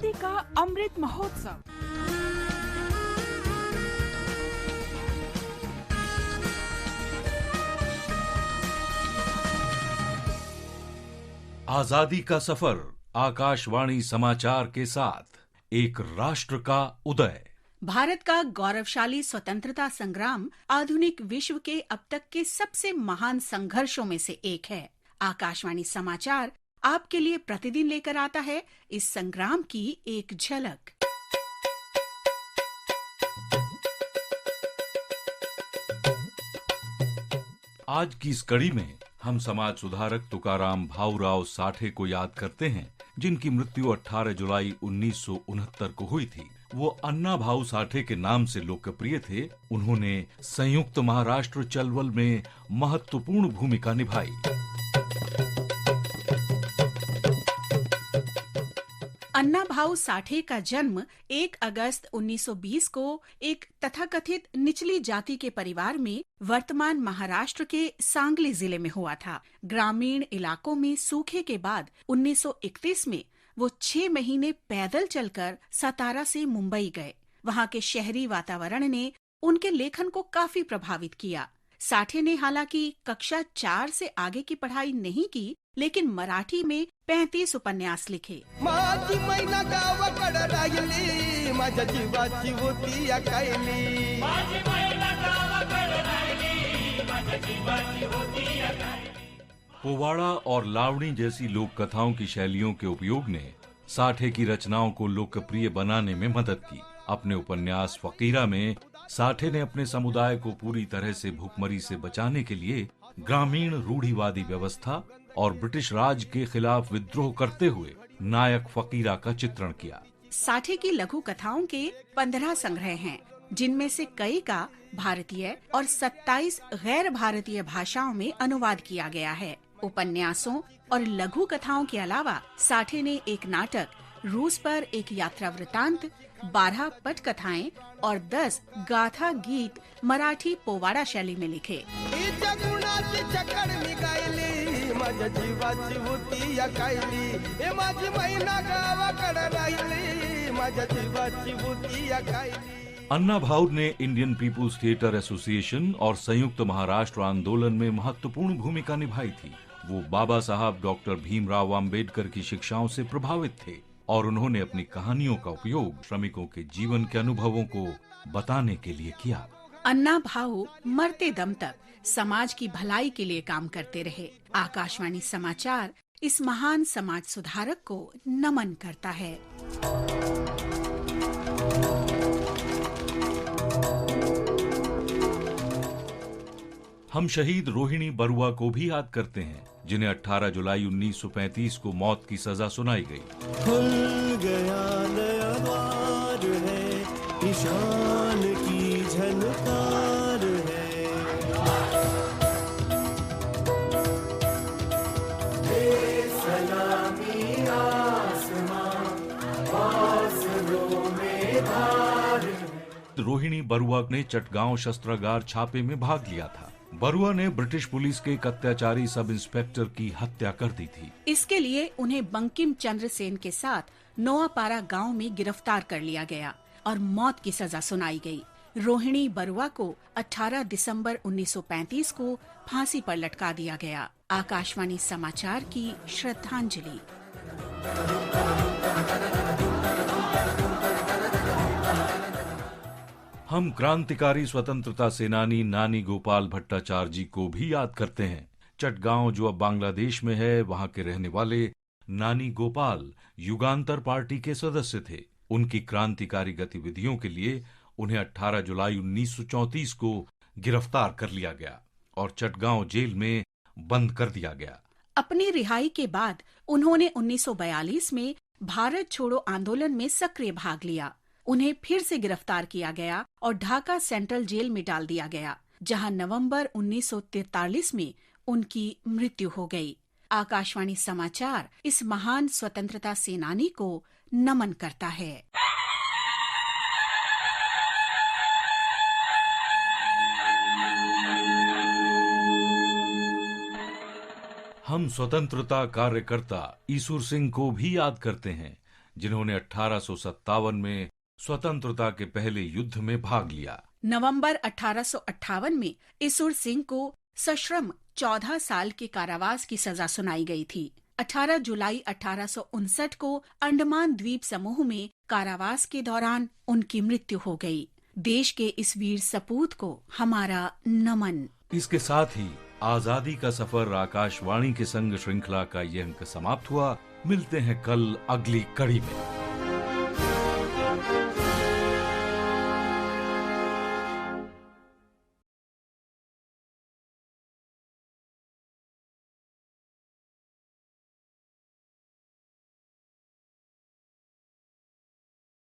आजादी का अमृत महोत्सव। आजादी का सफर आकाशवाणी समाचार के साथ एक राष्ट्र का उदय। भारत का गौरवशाली स्वतंत्रता संग्राम आधुनिक विश्व के अब तक के सबसे महान संघर्षों में से एक है। आकाशवाणी समाचार आपके लिए प्रतिदिन लेकर आता है इस संग्राम की एक झलक। आज की इस कड़ी में हम समाज सुधारक तुकाराम भाऊराव साठे को याद करते हैं, जिनकी मृत्यु 18 जुलाई 1969 को हुई थी। वो अन्ना भाऊ साठे के नाम से लोकप्रिय थे। उन्होंने संयुक्त महाराष्ट्र चळवळ में महत्वपूर्ण भूमिका निभाई। अन्ना भाऊ साठे का जन्म 1 अगस्त 1920 को एक तथाकथित निचली जाति के परिवार में वर्तमान महाराष्ट्र के सांगली जिले में हुआ था। ग्रामीण इलाकों में सूखे के बाद 1931 में वो 6 महीने पैदल चलकर सतारा से मुंबई गए। वहाँ के शहरी वातावरण ने उनके लेखन को काफी प्रभावित किया। साठे ने हालांकि कक्षा 4 से आगे की पढ़ाई नहीं की, लेकिन मराठी में 35 उपन्यास लिखे। माझी मैना गावाकडे राहिली, माझ्या जीवाची होती अकायली। माझी मैना गावाकडे राहिली, माझ्या जीवाची होती अकायली। पोवाड़ा और लावणी जैसी लोक कथाओं की शैलियों के उपयोग ने साठे की रचनाओं को लोकप्रिय बनाने में मदद की। अपने उपन्यास फकीरा में साठे ने अपने समुदाय को पूरी तरह से भूखमरी से बचाने के लिए ग्रामीण रूढ़िवादी व्यवस्था और ब्रिटिश राज के खिलाफ विद्रोह करते हुए नायक फकीरा का चित्रण किया। साठे की लघु कथाओं के 15 संग्रह हैं, जिनमें से कई का भारतीय और 27 गैर भारतीय भाषाओं में अनुवाद किया गया है। उपन्यासों और लघु कथाओं के अलावा साठे ने एक नाटक, रूस पर एक यात्रा वृतांत, 12 पटकथाएं और 10 गाथा गीत मराठी पोवाड़ा शैली में लिखे। माझ्या जीवाची होती अकायली, माझी मैना गावाकडे राहिली, माझ्या जीवाची होती अकायली। अन्ना भाऊ ने इंडियन पीपुल्स थिएटर एसोसिएशन और संयुक्त महाराष्ट्र आंदोलन में महत्वपूर्ण भूमिका निभाई थी। वो बाबा साहब डॉक्टर भीमराव अंबेडकर की शिक्षाओं से प्रभावित थे और उन्होंने अपनी कहानियों का उपयोग श्रमिकों के जीवन के अनुभवों को बताने के लिए किया। अन्ना भाऊ मरते दम तक समाज की भलाई के लिए काम करते रहे। आकाशवाणी समाचार इस महान समाज सुधारक को नमन करता है। हम शहीद रोहिणी बरुआ को भी याद करते हैं, जिन्हें 18 जुलाई 1935 को मौत की सजा सुनाई गई। खुल गया नया द्वार है, ईशान की झनकार है। सलामी आसमां, आसमां में धार। रोहिणी बरुआ ने चटगांव शस्त्रागार छापे में भाग लिया था। बरुआ ने ब्रिटिश पुलिस के एक अत्याचारी सब इंस्पेक्टर की हत्या कर दी थी। इसके लिए उन्हें बंकिम चंद्र सेन के साथ नोआपारा गांव में गिरफ्तार कर लिया गया और मौत की सजा सुनाई गई। रोहिणी बरुआ को 18 दिसंबर 1935 को फांसी पर लटका दिया गया। आकाशवाणी समाचार की श्रद्धांजलि। हम क्रांतिकारी स्वतंत्रता सेनानी नानी गोपाल भट्टाचार्य जी को भी याद करते हैं। चटगांव, जो अब बांग्लादेश में है, वहां के रहने वाले नानी गोपाल युगांतर पार्टी के सदस्य थे। उनकी क्रांतिकारी गतिविधियों के लिए उन्हें 18 जुलाई 1934 को गिरफ्तार कर लिया गया और चटगांव जेल में बंद कर दिया गया। अपनी रिहाई के बाद उन्होंने 1942 में भारत छोड़ो आंदोलन में सक्रिय भाग लिया। उन्हें फिर से गिरफ्तार किया गया और ढाका सेंट्रल जेल में डाल दिया गया, जहां नवंबर 1943 में उनकी मृत्यु हो गई। आकाशवाणी समाचार इस महान स्वतंत्रता सेनानी को नमन करता है। हम स्वतंत्रता कार्यकर्ता ईसुर सिंह को भी याद करते हैं, जिन्होंने 1857 में स्वतंत्रता के पहले युद्ध में भाग लिया। नवंबर 1858 में ईसुर सिंह को सश्रम 14 साल के कारावास की सजा सुनाई गई थी। 18 जुलाई 1859 को अंडमान द्वीप समूह में कारावास के दौरान उनकी मृत्यु हो गई। देश के इस वीर सपूत को हमारा नमन। इसके साथ ही आजादी का सफर आकाशवाणी के संग श्रृंखला का ये अंक समाप्त हुआ। मिलते हैं कल अगली कड़ी में।